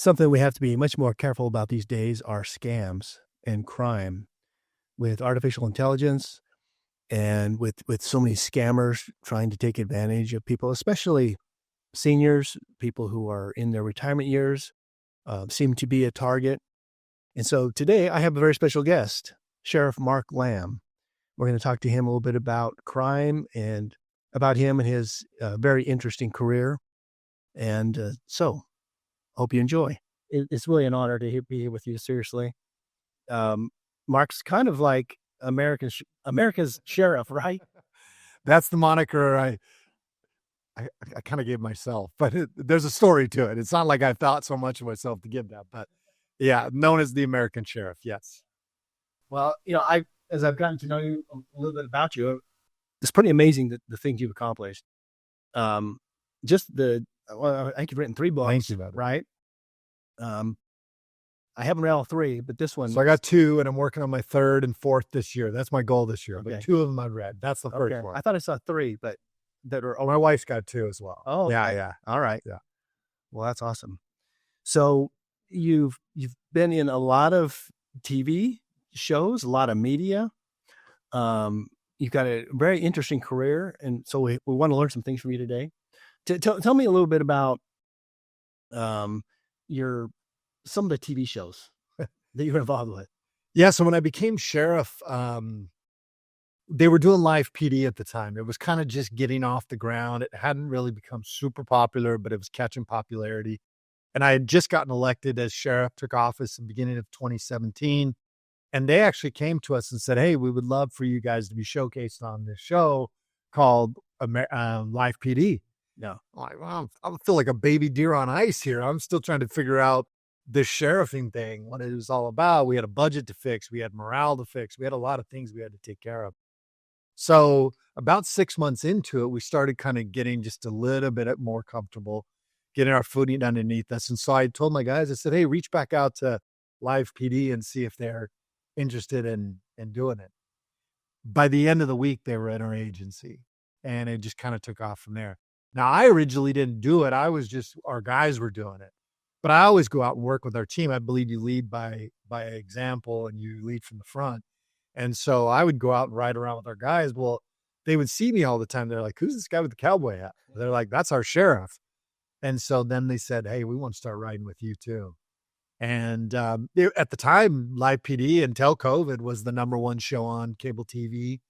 Something we have to be much more careful about these days are scams and crime with artificial intelligence and with so many scammers trying to take advantage of people, especially seniors, people who are in their retirement years, seem to be a target. And so today I have a very special guest, Sheriff Mark Lamb. We're going to talk to him a little bit about crime and about him and his very interesting career. And so hope you enjoy. It's really an honor to be here with you, seriously. Mark's kind of like America's sheriff, right? That's the moniker I kind of gave myself, but there's a story to it. It's not like I thought so much of myself to give that, but yeah, known as the American sheriff. Yes. Well, as I've gotten to know you a little bit about you, it's pretty amazing the things you've accomplished. I think you've written 3 books. Thank you, right? I haven't read all 3, but this one. So I got 2, and I'm working on my 3rd and 4th this year. That's my goal this year. Okay. But 2 of them I've read. That's the first one. I thought I saw 3, but that are. Oh, my wife's got 2 as well. Oh, okay. Yeah. All right. Yeah. Well, that's awesome. So you've been in a lot of TV shows, a lot of media. You've got a very interesting career, and so we want to learn some things from you today. Tell me a little bit about some of the TV shows that you were involved with. Yeah. So when I became sheriff, they were doing live PD at the time. It was kind of just getting off the ground. It hadn't really become super popular, but it was catching popularity. And I had just gotten elected as sheriff, took office in the beginning of 2017. And they actually came to us and said, hey, we would love for you guys to be showcased on this show called Live PD. Yeah. I'm like, well, I feel like a baby deer on ice here. I'm still trying to figure out this sheriffing thing, what it was all about. We had a budget to fix. We had morale to fix. We had a lot of things we had to take care of. So about 6 months into it, we started kind of getting just a little bit more comfortable, getting our footing underneath us. And so I told my guys, I said, hey, reach back out to Live PD and see if they're interested in doing it. By the end of the week, they were in our agency, and it just kind of took off from there. Now, I originally didn't do it. Our guys were doing it. But I always go out and work with our team. I believe you lead by example, and you lead from the front. And so I would go out and ride around with our guys. Well, they would see me all the time. They're like, who's this guy with the cowboy hat? They're like, that's our sheriff. And so then they said, hey, we want to start riding with you too. And at the time, Live PD until COVID was the #1 show on cable TV,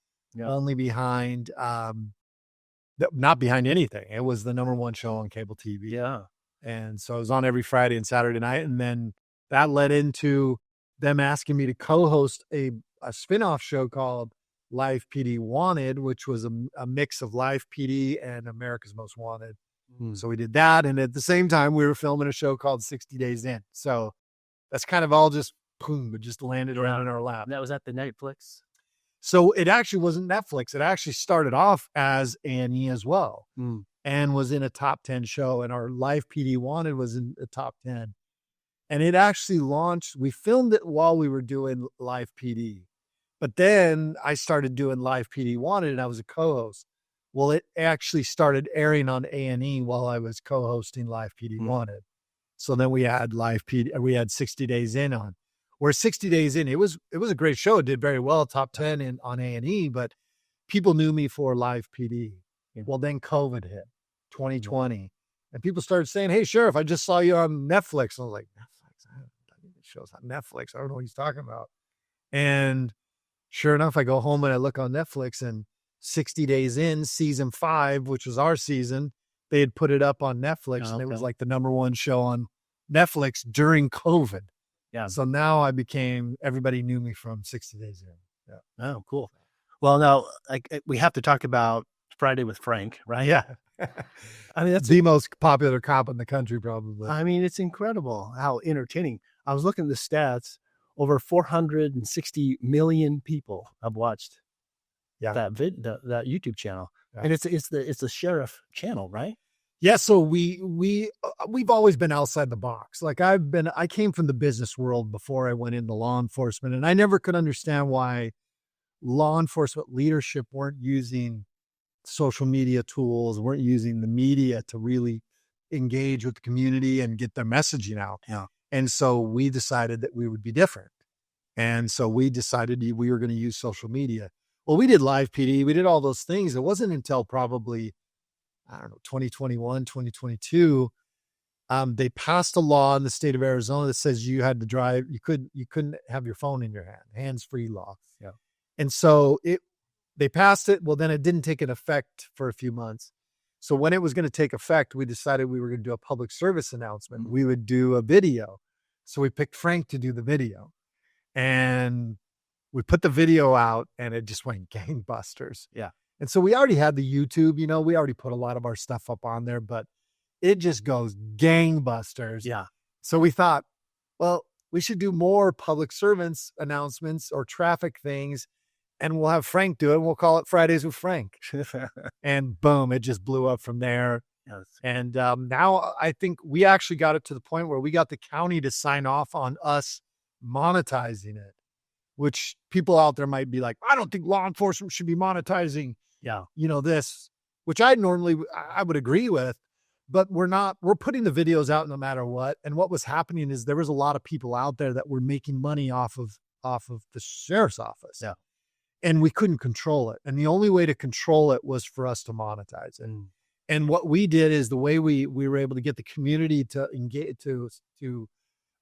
only behind, not behind anything. It was the #1 show on cable TV. Yeah. And so I was on every Friday and Saturday night. And then that led into them asking me to co-host a spinoff show called Live PD Wanted, which was a mix of Live PD and America's Most Wanted. So we did that. And at the same time, we were filming a show called 60 Days In. So that's kind of all just, boom, it just landed around in our lap. And that was at the Netflix? So it actually wasn't Netflix. It actually started off as A&E as well. And was in a top 10 show, and our Live PD Wanted was in the top 10. And it actually launched. We filmed it while we were doing Live PD, but then I started doing Live PD Wanted, and I was a co-host. Well, it actually started airing on A&E while I was co-hosting Live PD Wanted. So then we had Live PD, we had 60 Days In on. Where 60 Days In, it was a great show. It did very well, top 10 on A&E, but people knew me for Live PD. Well, then COVID hit, 2020, and people started saying, hey, Sheriff, I just saw you on Netflix. I was like, Netflix? I think the show's on Netflix. I don't know what he's talking about. And sure enough, I go home and I look on Netflix, and 60 Days In, season 5, which was our season, they had put it up on Netflix, and it was like the #1 show on Netflix during COVID. Yeah. So now everybody knew me from 60 Days In. Yeah. Oh, cool. Well, now we have to talk about Friday with Frank, right? Yeah. I mean, that's the most popular cop in the country, probably. I mean, it's incredible how entertaining. I was looking at the stats. Over 460 million people have watched that YouTube channel. Yeah. And it's the sheriff channel, right? Yeah. So we've always been outside the box. Like I came from the business world before I went into law enforcement, and I never could understand why law enforcement leadership weren't using social media tools, weren't using the media to really engage with the community and get their messaging out. Yeah. And so we decided that we would be different. And so we decided we were going to use social media. Well, we did live PD. We did all those things. It wasn't until probably, I don't know, 2021, 2022, they passed a law in the state of Arizona that says you had to drive. You couldn't have your phone in your hand, hands-free law. Yeah. And so they passed it. Well, then it didn't take an effect for a few months. So when it was going to take effect, we decided we were going to do a public service announcement. We would do a video. So we picked Frank to do the video. And we put the video out and it just went gangbusters. Yeah. And so we already had the YouTube, we already put a lot of our stuff up on there, but it just goes gangbusters. Yeah. So we thought, well, we should do more public servants announcements or traffic things, and we'll have Frank do it. And we'll call it Fridays with Frank. And boom, it just blew up from there. Yes. And now I think we actually got it to the point where we got the county to sign off on us monetizing it, which people out there might be like, I don't think law enforcement should be monetizing, this, which I would agree with, but we're putting the videos out no matter what. And what was happening is there was a lot of people out there that were making money off of the sheriff's office. Yeah. And we couldn't control it. And the only way to control it was for us to monetize it. And what we did is the way we were able to get the community to engage, to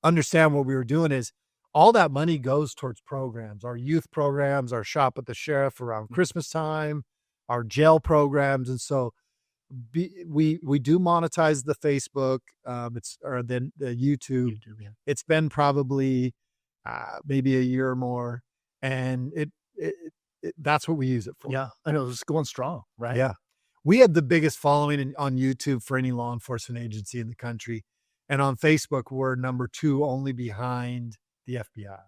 understand what we were doing is all that money goes towards programs, our youth programs, our shop at the sheriff around Christmas time, our jail programs. And so we do monetize the Facebook, the YouTube. Yeah. It's been probably maybe a year or more. And that's what we use it for. Yeah. I know it's going strong, right? Yeah. We have the biggest following on YouTube for any law enforcement agency in the country. And on Facebook, we're number 2 only behind the FBI,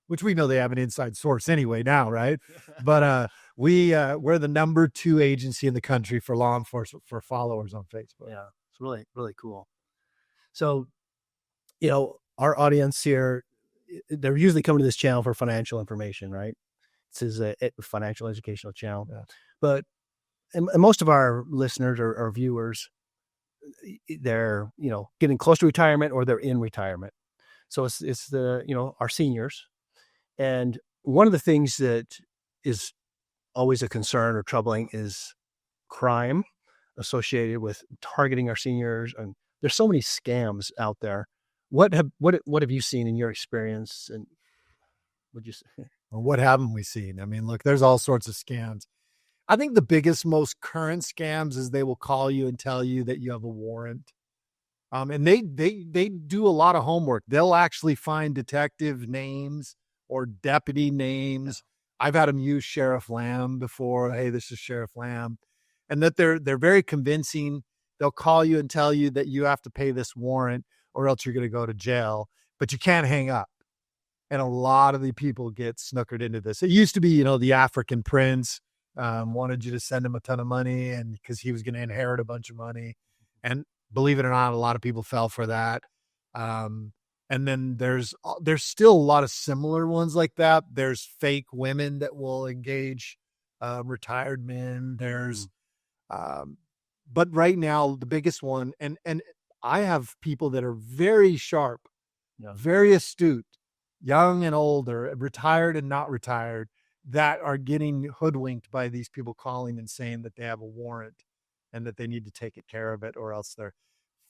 which we know they have an inside source anyway now, right? But we're the number 2 agency in the country for law enforcement for followers on Facebook. Yeah. It's really, really cool. So, our audience here, they're usually coming to this channel for financial information, right? This is a financial educational channel. Yeah. But and most of our listeners or viewers, they're, getting close to retirement or they're in retirement. So it's the, our seniors. And one of the things that is always a concern or troubling is crime associated with targeting our seniors. And there's so many scams out there. What have you seen in your experience? And would you say? Well, what haven't we seen? I mean, look, there's all sorts of scams. I think the biggest, most current scams is they will call you and tell you that you have a warrant. And they do a lot of homework. They'll actually find detective names or deputy names. Yeah. I've had them use Sheriff Lamb before. Hey, this is Sheriff Lamb. And that they're very convincing. They'll call you and tell you that you have to pay this warrant or else you're going to go to jail, but you can't hang up. And a lot of the people get snookered into this. It used to be, the African prince wanted you to send him a ton of money and because he was going to inherit a bunch of money. And believe it or not, a lot of people fell for that. And then there's still a lot of similar ones like that. There's fake women that will engage retired men. There's, but right now the biggest one, and I have people that are very sharp, very astute, young and older, retired and not retired, that are getting hoodwinked by these people calling and saying that they have a warrant and that they need to take care of it or else they're,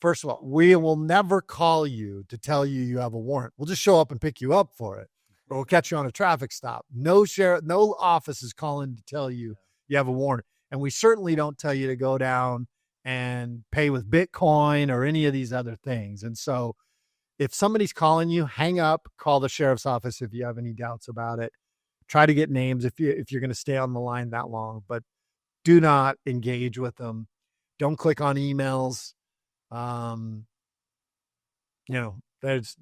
first of all, we will never call you to tell you you have a warrant. We'll just show up and pick you up for it or we'll catch you on a traffic stop. No office is calling to tell you you have a warrant. And we certainly don't tell you to go down and pay with Bitcoin or any of these other things. And so if somebody's calling you, hang up, call the sheriff's office if you have any doubts about it. Try to get names if you're going to stay on the line that long, but do not engage with them. Don't click on emails. There's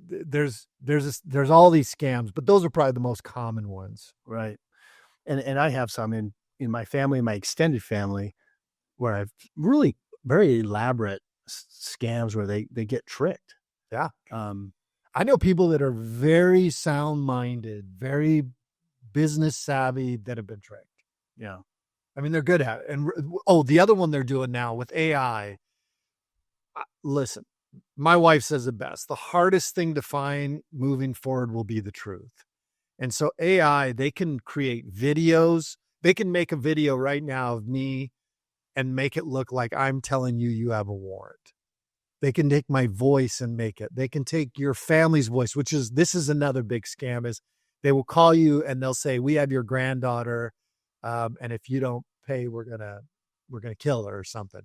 all these scams, but those are probably the most common ones. Right. And I have some in my family, my extended family, where I've really very elaborate scams where they get tricked. Yeah. I know people that are very sound-minded, very business savvy that have been tricked. Yeah. I mean, they're good at it. And the other one they're doing now with AI, Listen, my wife says it best. The hardest thing to find moving forward will be the truth. And so AI, they can create videos. They can make a video right now of me and make it look like I'm telling you you have a warrant. They can take my voice and make it. They can take your family's voice, this is another big scam, is they will call you and they'll say, we have your granddaughter. And if you don't pay, we're going to kill her or something.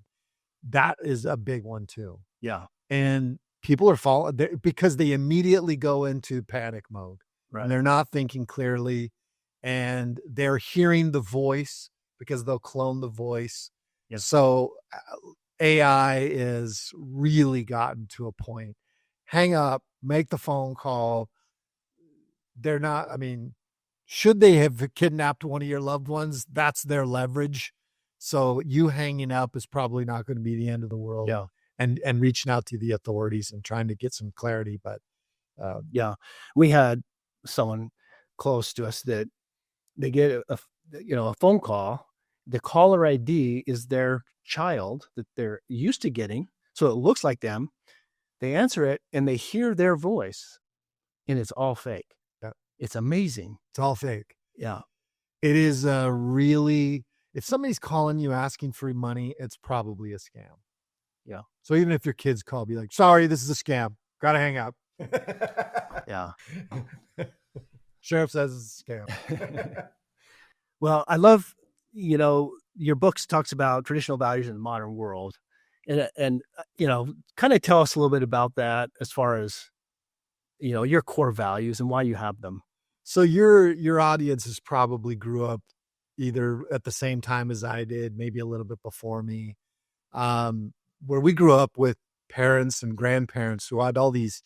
That is a big one too. Yeah. And people are falling because they immediately go into panic mode. Right. And they're not thinking clearly, and they're hearing the voice because they'll clone the voice. Yes. So AI is really gotten to a point. Hang up, make the phone call. They're not, should they have kidnapped one of your loved ones? That's their leverage. So you hanging up is probably not going to be the end of the world. Yeah. And reaching out to the authorities and trying to get some clarity. But yeah, we had someone close to us that they get a phone call. The caller ID is their child that they're used to getting. So it looks like them. They answer it and they hear their voice and it's all fake. Yeah. It's amazing. It's all fake. Yeah. It is really, if somebody's calling you asking for money, it's probably a scam. Yeah. So even if your kids call, be like, sorry, this is a scam. Gotta hang up. Yeah. Sheriff says it's a scam. Well, I love, your books talks about traditional values in the modern world. And kind of tell us a little bit about that as far as, your core values and why you have them. So your audiences probably grew up either at the same time as I did, maybe a little bit before me, where we grew up with parents and grandparents who had all these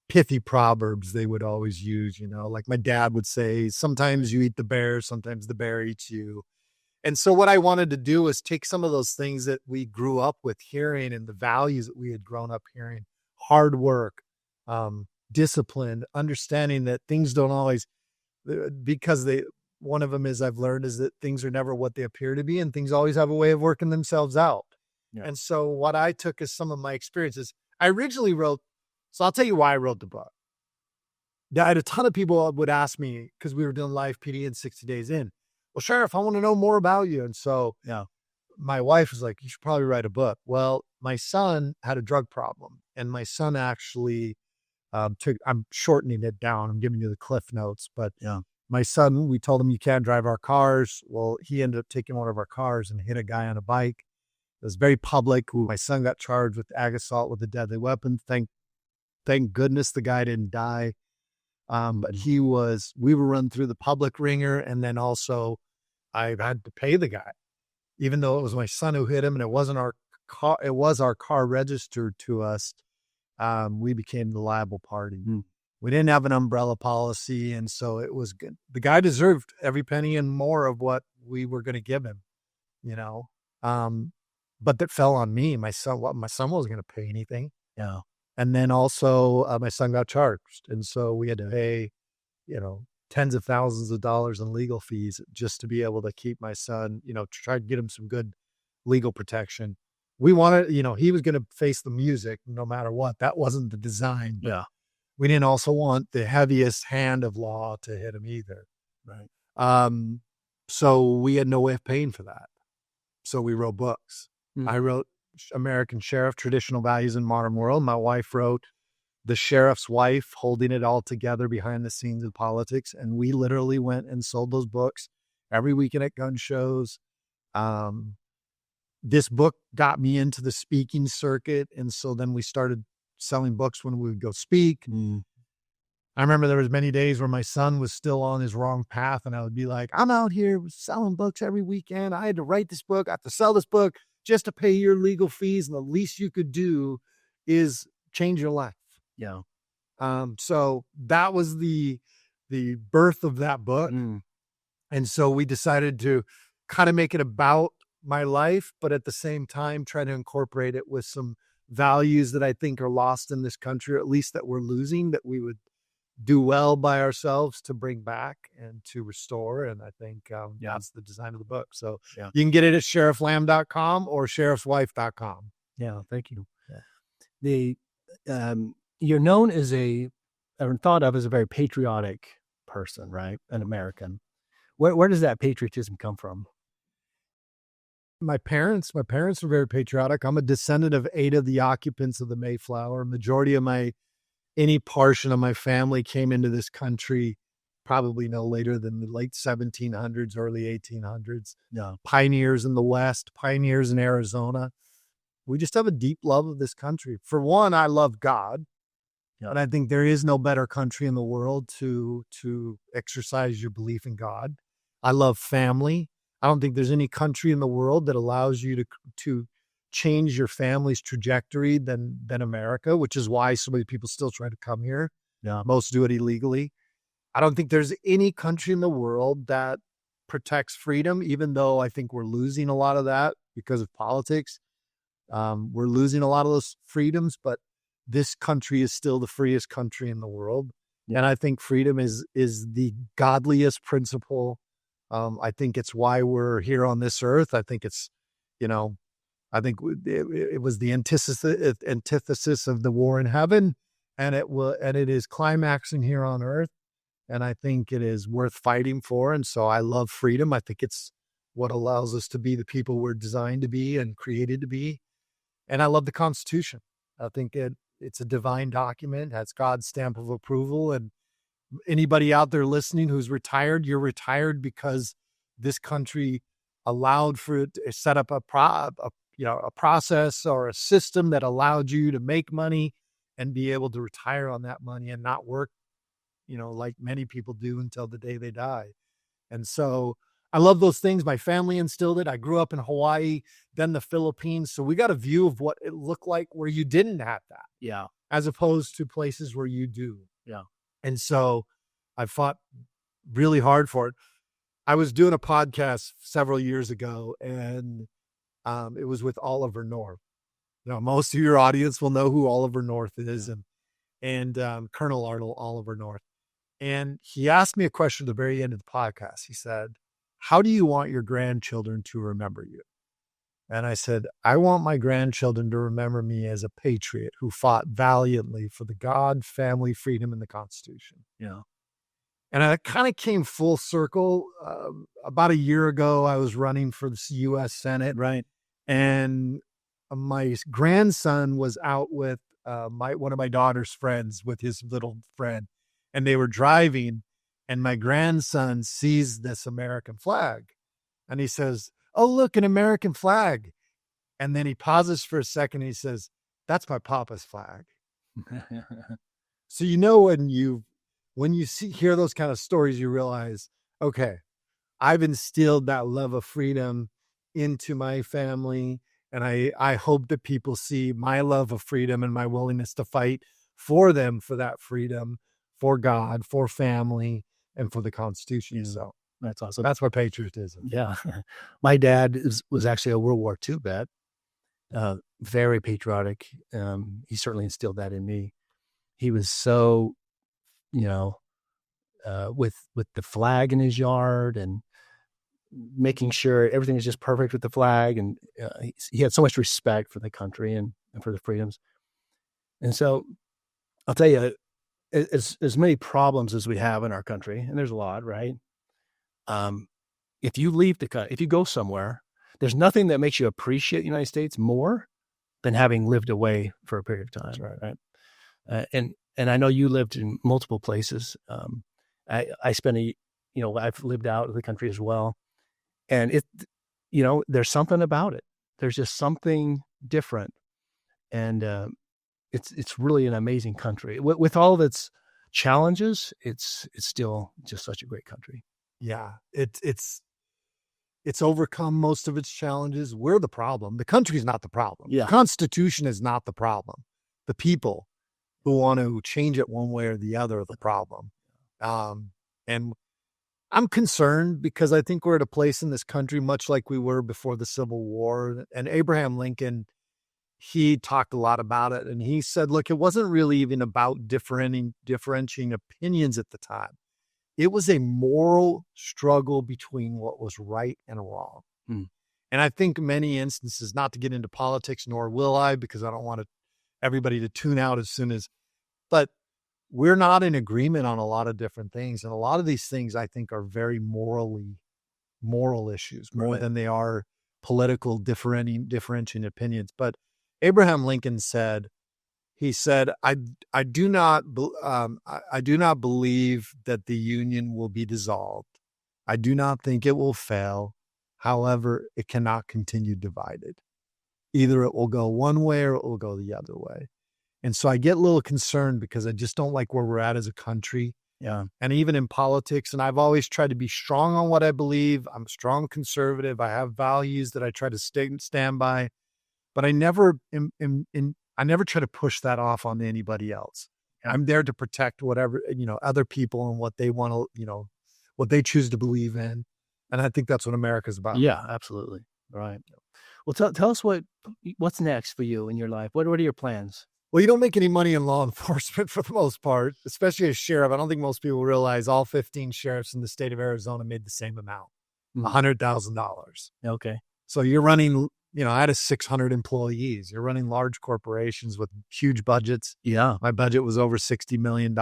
pithy proverbs they would always use, like my dad would say, sometimes you eat the bear, sometimes the bear eats you. And so what I wanted to do was take some of those things that we grew up with hearing and the values that we had grown up hearing, hard work, discipline, understanding that things don't always, because one of them is I've learned is that things are never what they appear to be and things always have a way of working themselves out. Yeah. And so what I took as some of my experiences, I originally wrote, so I'll tell you why I wrote the book. I had a ton of people would ask me, because we were doing live PD in 60 Days In, well, Sheriff, I want to know more about you. And so my wife was like, you should probably write a book. Well, my son had a drug problem, and my son actually I'm shortening it down. I'm giving you the cliff notes, but my son, we told him you can't drive our cars. Well, he ended up taking one of our cars and hit a guy on a bike. It was very public. My son got charged with ag assault with a deadly weapon. Thank goodness the guy didn't die. But we were run through the public ringer. And then also I had to pay the guy, even though it was my son who hit him and it wasn't our car. It was our car registered to us. We became the liable party. We didn't have an umbrella policy. And so it was good. The guy deserved every penny and more of what we were going to give him, but that fell on me. My son wasn't going to pay anything. Yeah. And then also my son got charged. And so we had to pay, tens of thousands of dollars in legal fees just to be able to keep my son, to try to get him some good legal protection. We wanted, he was going to face the music no matter what. That wasn't the design. Yeah. We didn't also want the heaviest hand of law to hit him either. Right. So we had no way of paying for that. So we wrote books. I wrote American Sheriff, Traditional Values in Modern World. My wife wrote The Sheriff's Wife, Holding It All Together Behind the Scenes of Politics. And we literally went and sold those books every weekend at gun shows. This book got me into the speaking circuit. And so then we started selling books when we would go speak. I remember there was many days where my son was still on his wrong path. And I would be like, I'm out here selling books every weekend. I had to write this book. I have to sell this book just to pay your legal fees. And the least you could do is change your life. Yeah. So that was the birth of that book. And so we decided to kind of make it about my life, but at the same time, try to incorporate it with some values that I think are lost in this country, or at least that we're losing, that we would do well by ourselves to bring back and to restore. And I think that's the design of the book. So you can get it at sherifflamb.com or sheriffswife.com. Yeah, thank you. Yeah. The you're known as or thought of as a very patriotic person, right? An American. Where does that patriotism come from? My parents were very patriotic. I'm a descendant of 8 of the occupants of the Mayflower. Majority of any portion of my family came into this country probably no later than the late 1700s, early 1800s. Yeah, Pioneers in the West, pioneers in Arizona. We just have a deep love of this country. For one, I love God, yeah, and I think there is no better country in the world to exercise your belief in God. I love family. I don't think there's any country in the world that allows you to change your family's trajectory than America, which is why so many people still try to come here. yeah, Most do it illegally. I don't think there's any country in the world that protects freedom, even though I think we're losing a lot of that because of politics. We're losing a lot of those freedoms, but this country is still the freest country in the world. yeah, And I think freedom is the godliest principle. I think it's why we're here on this earth. I think it's, you know, I think it was the antithesis of the war in heaven, and it is climaxing here on earth. And I think it is worth fighting for. And so I love freedom. I think it's what allows us to be the people we're designed to be and created to be. And I love the Constitution. I think it's a divine document, has God's stamp of approval. And anybody out there listening who's retired, you're retired because this country allowed for it to set up a process or a system that allowed you to make money and be able to retire on that money and not work, like many people do until the day they die. And so I love those things. My family instilled it. I grew up in Hawaii, then the Philippines. So we got a view of what it looked like where you didn't have that, yeah, as opposed to places where you do. yeah. And so I fought really hard for it. I was doing a podcast several years ago, and it was with Oliver North. Most of your audience will know who Oliver North is, and Colonel Oliver North. And he asked me a question at the very end of the podcast. He said, "How do you want your grandchildren to remember you?" And I said, "I want my grandchildren to remember me as a patriot who fought valiantly for the God, family, freedom, and the Constitution." Yeah. And I kind of came full circle. About a year ago, I was running for the U.S. Senate, Right. and my grandson was out with one of my daughter's friends with his little friend, and they were driving, and my grandson sees this American flag, and he says, "Oh, look, an American flag." And then he pauses for a second, and he says, "That's my papa's flag." So when you hear those kind of stories, you realize, okay, I've instilled that love of freedom into my family. And I hope that people see my love of freedom and my willingness to fight for them, for that freedom, for God, for family, and for the Constitution. Yeah. So That's awesome. that's what patriotism. Yeah. My dad was actually a World War II vet, very patriotic. He certainly instilled that in me. He was so, with the flag in his yard and making sure everything is just perfect with the flag. And he had so much respect for the country and for the freedoms. And so I'll tell you, as many problems as we have in our country, and there's a lot, right? If you if you go somewhere, there's nothing that makes you appreciate the United States more than having lived away for a period of time. Right. And I know you lived in multiple places. I spent I've lived out of the country as well. And there's something about it. There's just something different. And it's really an amazing country. With all of its challenges, it's still just such a great country. Yeah. It's overcome most of its challenges. We're the problem. The country is not the problem. Yeah. The Constitution is not the problem. The people who want to change it one way or the other are the problem. And I'm concerned because I think we're at a place in this country, much like we were before the Civil War. And Abraham Lincoln, he talked a lot about it. And he said, look, it wasn't really even about differentiating opinions at the time. It was a moral struggle between what was right and wrong. And I think many instances, not to get into politics, nor will I, because I don't want everybody to tune out as soon as, but we're not in agreement on a lot of different things. And a lot of these things I think are very moral issues more than they are political differentiating opinions. But Abraham Lincoln said, he said, I do not believe that the Union will be dissolved. I do not think it will fail. However, it cannot continue divided. Either it will go one way or it will go the other way. And so I get a little concerned because I just don't like where we're at as a country. Yeah. And even in politics, and I've always tried to be strong on what I believe. I'm a strong conservative. I have values that I try to stand by, but I never I never try to push that off on anybody else. Yeah. I'm there to protect whatever, other people and what they want to, what they choose to believe in. And I think that's what America's about. Yeah, absolutely. Right. Well, tell us what's next for you in your life. What are your plans? Well, you don't make any money in law enforcement for the most part, especially as sheriff. I don't think most people realize all 15 sheriffs in the state of Arizona made the same amount, $100,000. Okay. So you're running, I had 600 employees. You're running large corporations with huge budgets. Yeah. My budget was over $60 million.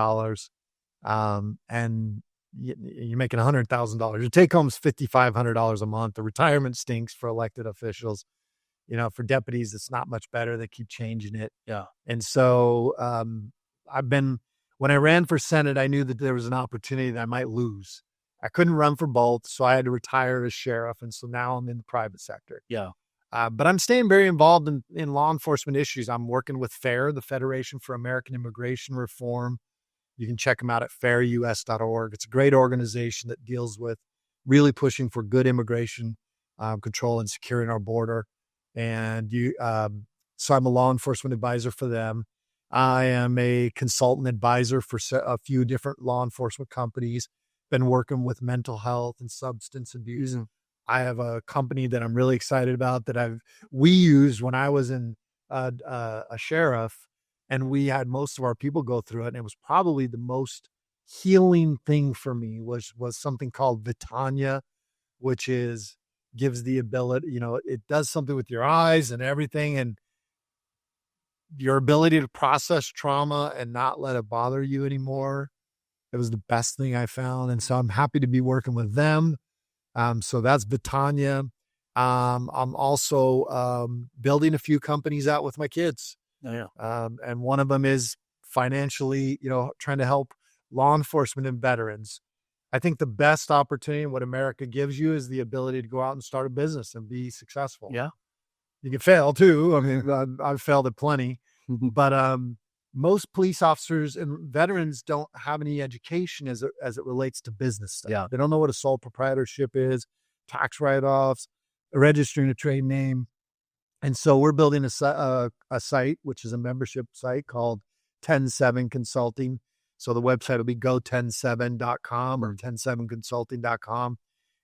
And you're making $100,000. Your take home is $5,500 a month. The retirement stinks for elected officials. For deputies, it's not much better. They keep changing it. Yeah. And so when I ran for Senate, I knew that there was an opportunity that I might lose. I couldn't run for both, so I had to retire as sheriff. And so now I'm in the private sector. Yeah. But I'm staying very involved in law enforcement issues. I'm working with FAIR, the Federation for American Immigration Reform. You can check them out at fairus.org. It's a great organization that deals with really pushing for good immigration control and securing our border. And so I'm a law enforcement advisor for them. I am a consultant advisor for a few different law enforcement companies, been working with mental health and substance abuse. Mm-hmm. I have a company that I'm really excited about that we used when I was a sheriff, and we had most of our people go through it. And it was probably the most healing thing for me was something called Vitania, which gives the ability, it does something with your eyes and everything, and your ability to process trauma and not let it bother you anymore. It was the best thing I found. And so I'm happy to be working with them. So that's Vitania. I'm also building a few companies out with my kids. Oh, yeah. And one of them is financially, trying to help law enforcement and veterans. I think the best opportunity and what America gives you is the ability to go out and start a business and be successful. Yeah. You can fail too. I mean, I've failed at plenty, but most police officers and veterans don't have any education as it relates to business stuff. Yeah. They don't know what a sole proprietorship is, tax write-offs, registering a trade name. And so we're building a site, which is a membership site called 107 Consulting. So the website will be go107.com or 107consulting.com.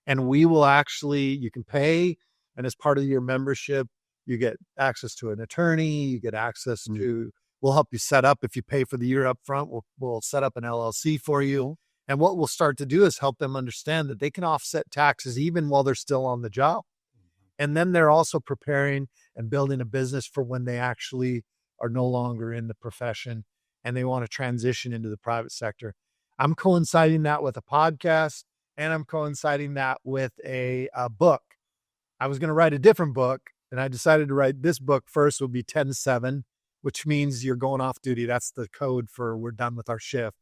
And we will you can pay. And as part of your membership, you get access to an attorney. You get access to, we'll help you set up. If you pay for the year up front, we'll set up an LLC for you. And what we'll start to do is help them understand that they can offset taxes even while they're still on the job. And then they're also preparing and building a business for when they actually are no longer in the profession and they want to transition into the private sector. I'm coinciding that with a podcast, and I'm coinciding that with a book. I was going to write a different book, and I decided to write this book first. It will be 10-7, which means you're going off duty. That's the code for we're done with our shift.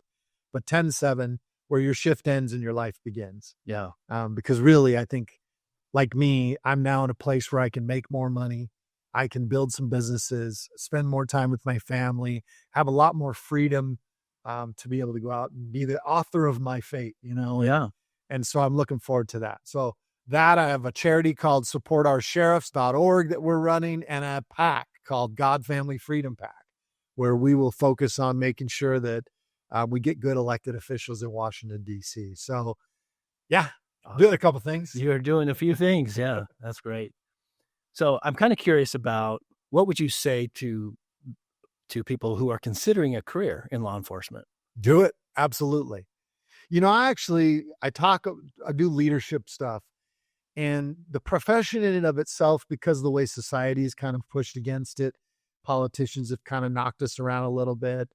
But 10-7, where your shift ends and your life begins. Yeah. Because really, I think, like me, I'm now in a place where I can make more money. I can build some businesses, spend more time with my family, have a lot more freedom to be able to go out and be the author of my fate, Yeah. And so I'm looking forward to that. So I have a charity called supportoursheriffs.org that we're running, and a PAC called God Family Freedom PAC, where we will focus on making sure that we get good elected officials in Washington, D.C. So, yeah, doing a couple things. You're doing a few things. Yeah, that's great. So I'm kind of curious about what would you say to people who are considering a career in law enforcement? Do it. Absolutely. I do leadership stuff, And the profession in and of itself, because of the way society is kind of pushed against it, politicians have kind of knocked us around a little bit.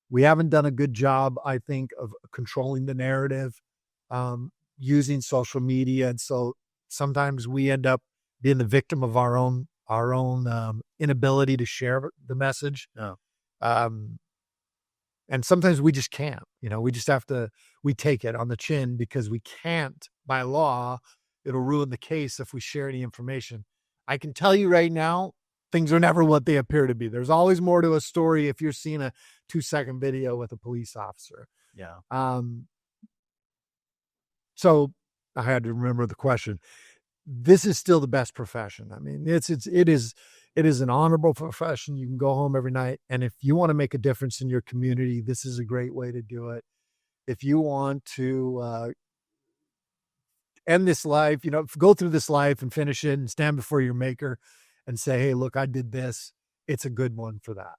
We haven't done a good job, I think, of controlling the narrative, using social media. And so sometimes we end up being the victim of our own inability to share the message. Oh. And sometimes we just can't, we just have to, we take it on the chin because we can't, by law, it'll ruin the case if we share any information. I can tell you right now, things are never what they appear to be. There's always more to a story if you're seeing a 2-second video with a police officer. Yeah. So I had to remember the question. This is still the best profession. I mean, it is an honorable profession. You can go home every night. And if you want to make a difference in your community, this is a great way to do it. If you want to end this life, go through this life and finish it and stand before your maker and say, hey, look, I did this. It's a good one for that.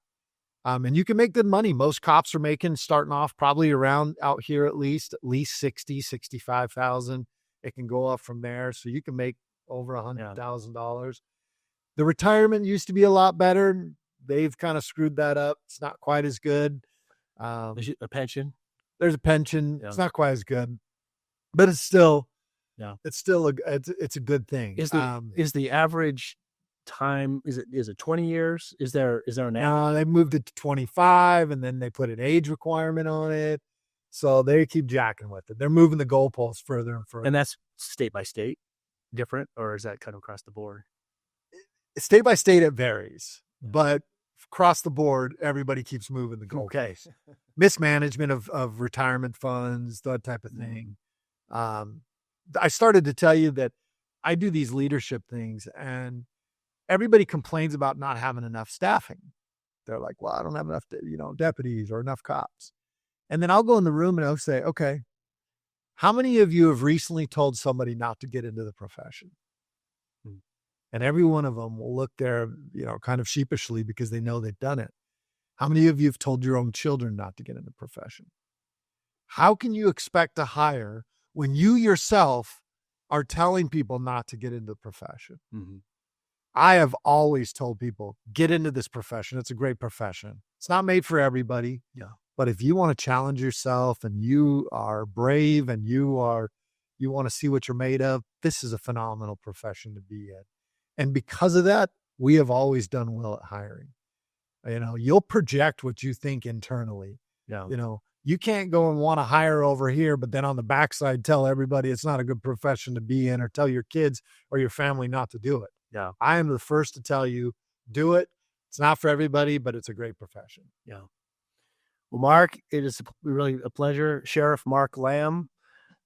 And you can make good money. Most cops are starting off probably around out here, at least 60, 65,000. It can go up from there. So you can make over $100,000. The retirement used to be a lot better. They've kind of screwed that up. It's not quite as good. There's a pension. There's a pension. Yeah. It's not quite as good, but it's still, it's a good thing. Is the average time, is it 20 years? Is there an average? They moved it to 25 and then they put an age requirement on it. So they keep jacking with it. They're moving the goalposts further and further. And that's state by state different, or is that kind of across the board? State by state, it varies, but across the board, everybody keeps moving the goalposts. Okay. Mismanagement of retirement funds, that type of thing. I started to tell you that I do these leadership things and everybody complains about not having enough staffing. They're like, well, I don't have enough, deputies or enough cops. And then I'll go in the room and I'll say, okay, how many of you have recently told somebody not to get into the profession? And every one of them will look there, kind of sheepishly because they know they've done it. How many of you have told your own children not to get into the profession? How can you expect to hire when you yourself are telling people not to get into the profession? Mm-hmm. I have always told people, get into this profession. It's a great profession. It's not made for everybody. Yeah. But if you want to challenge yourself and you are brave and you want to see what you're made of, this is a phenomenal profession to be in. And because of that, we have always done well at hiring. You'll project what you think internally. Yeah. You can't go and want to hire over here, but then on the backside, tell everybody it's not a good profession to be in, or tell your kids or your family not to do it. Yeah. I am the first to tell you, do it. It's not for everybody, but it's a great profession. Yeah. Well, Mark, it is really a pleasure. Sheriff Mark Lamb.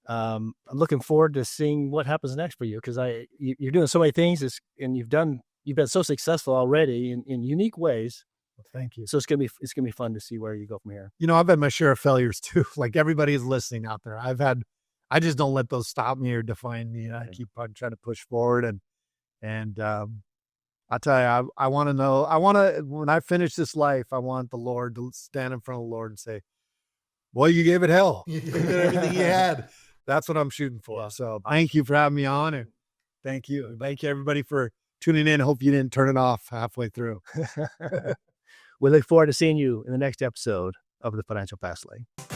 I'm looking forward to seeing what happens next for you, because you're doing so many things, and you've been so successful already in unique ways. Well, thank you. So it's gonna be fun to see where you go from here. I've had my share of failures too. Like everybody is listening out there. I just don't let those stop me or define me. I keep on trying to push forward, and I'll tell you, I want to when I finish this life, I want the Lord to stand in front of the Lord and say, boy, you gave it hell. You did everything you had. That's what I'm shooting for. Yeah. So thank you for having me on, and thank you. Thank you everybody for tuning in. Hope you didn't turn it off halfway through. We look forward to seeing you in the next episode of the Financial Fast Lane.